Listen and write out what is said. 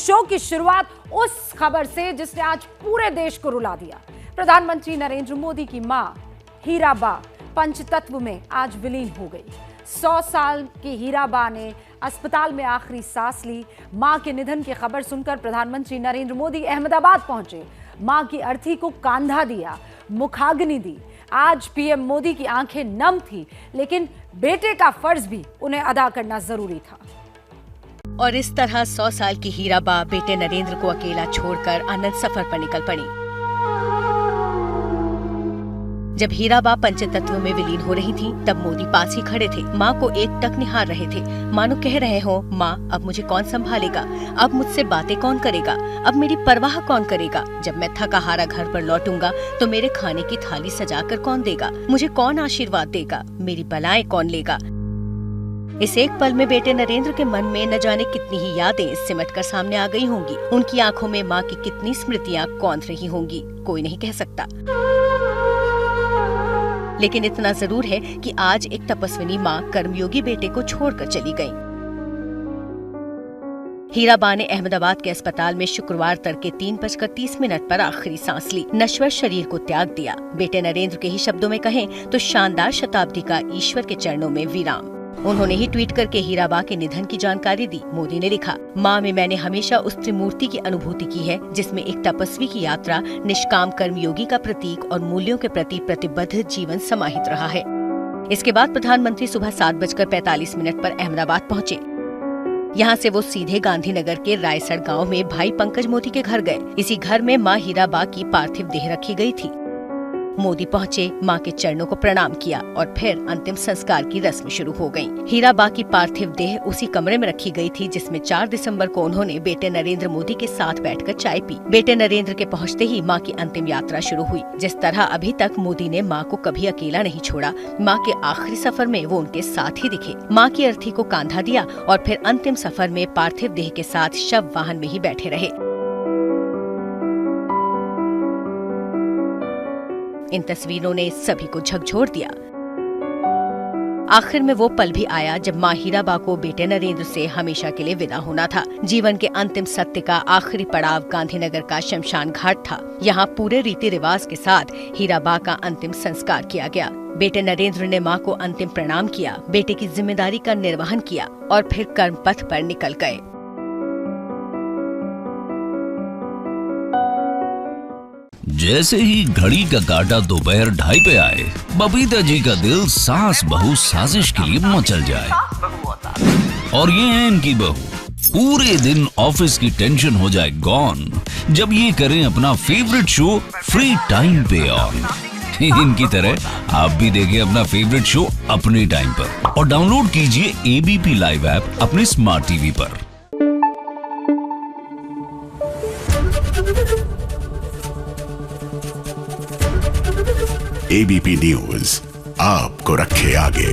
Show की शुरुआत उस खबर से जिसने आज पूरे देश को रुला दिया। प्रधानमंत्री नरेंद्र मोदी की मां हीराबा पंचतत्व में आज विलीन हो गई। 100 साल की हीराबा ने अस्पताल में आखिरी सांस ली। मां के निधन की खबर सुनकर प्रधानमंत्री नरेंद्र मोदी अहमदाबाद पहुंचे। मां की अर्थी को कांधा दिया, मुखाग्नि दी। आज पीएम मोदी की आंखें नम थी, लेकिन बेटे का फर्ज भी उन्हें अदा करना जरूरी था। और इस तरह 100 साल की हीराबा बेटे नरेंद्र को अकेला छोड़कर अनंत सफर पर निकल पड़ी। जब हीराबा पंचतत्व में विलीन हो रही थी, तब मोदी पास ही खड़े थे। माँ को एकटक निहार रहे थे, मानो कह रहे हो, माँ अब मुझे कौन संभालेगा, अब मुझसे बातें कौन करेगा, अब मेरी परवाह कौन करेगा। जब मैं थका हारा घर पर लौटूंगा तो मेरे खाने की थाली सजाकर कौन देगा, मुझे कौन आशीर्वाद देगा, मेरी बलाएं कौन लेगा। इस एक पल में बेटे नरेंद्र के मन में न जाने कितनी ही यादें सिमटकर सामने आ गई होंगी। उनकी आंखों में माँ की कितनी स्मृतियाँ कौंध रही होंगी, कोई नहीं कह सकता। लेकिन इतना जरूर है कि आज एक तपस्विनी माँ कर्मयोगी बेटे को छोड़कर चली गई। हीराबा ने अहमदाबाद के अस्पताल में शुक्रवार तड़के 3:30 पर आखिरी सांस ली, नश्वर शरीर को त्याग दिया। बेटे नरेंद्र के ही शब्दों में कहें तो शानदार शताब्दी का ईश्वर के चरणों में विराम। उन्होंने ही ट्वीट करके हीराबा के निधन की जानकारी दी। मोदी ने लिखा, माँ में मैंने हमेशा उस त्रिमूर्ति की अनुभूति की है जिसमें एक तपस्वी की यात्रा, निष्काम कर्मयोगी का प्रतीक और मूल्यों के प्रति प्रतिबद्ध जीवन समाहित रहा है। इसके बाद प्रधानमंत्री सुबह 7:45 पर अहमदाबाद पहुँचे। यहाँ से वो सीधे गांधीनगर के रायसर गाँव में भाई पंकज मोदी के घर गए। इसी घर में माँ हीराबा की पार्थिव देह रखी गई थी। मोदी पहुँचे, मां के चरणों को प्रणाम किया और फिर अंतिम संस्कार की रस्म शुरू हो गई। हीराबा की पार्थिव देह उसी कमरे में रखी गई थी जिसमें 4 दिसंबर को उन्होंने बेटे नरेंद्र मोदी के साथ बैठकर चाय पी। बेटे नरेंद्र के पहुँचते ही मां की अंतिम यात्रा शुरू हुई। जिस तरह अभी तक मोदी ने मां को कभी अकेला नहीं छोड़ा, मां के आखिरी सफर में वो उनके साथ ही दिखे। मां की अर्थी को कांधा दिया और फिर अंतिम सफर में पार्थिव देह के साथ शव वाहन में ही बैठे रहे। इन तस्वीरों ने सभी को झकझोर दिया। आखिर में वो पल भी आया जब माँ हीराबा को बेटे नरेंद्र से हमेशा के लिए विदा होना था। जीवन के अंतिम सत्य का आखिरी पड़ाव गांधीनगर का शमशान घाट था। यहाँ पूरे रीति रिवाज के साथ हीराबा का अंतिम संस्कार किया गया। बेटे नरेंद्र ने माँ को अंतिम प्रणाम किया, बेटे की जिम्मेदारी का निर्वहन किया और फिर कर्म पथ पर निकल गए। जैसे ही घड़ी का काटा दोपहर 2:30 पे आए, बबीता जी का दिल सास बहू साजिश के लिए मचल जाए। और ये है इनकी बहू, पूरे दिन ऑफिस की टेंशन हो जाए गॉन जब ये करें अपना फेवरेट शो फ्री टाइम पे ऑन। इनकी तरह आप भी देखिए अपना फेवरेट शो अपने टाइम पर और डाउनलोड कीजिए एबीपी लाइव ऐप अपने स्मार्ट टीवी पर। एबीपी न्यूज आपको रखे आगे।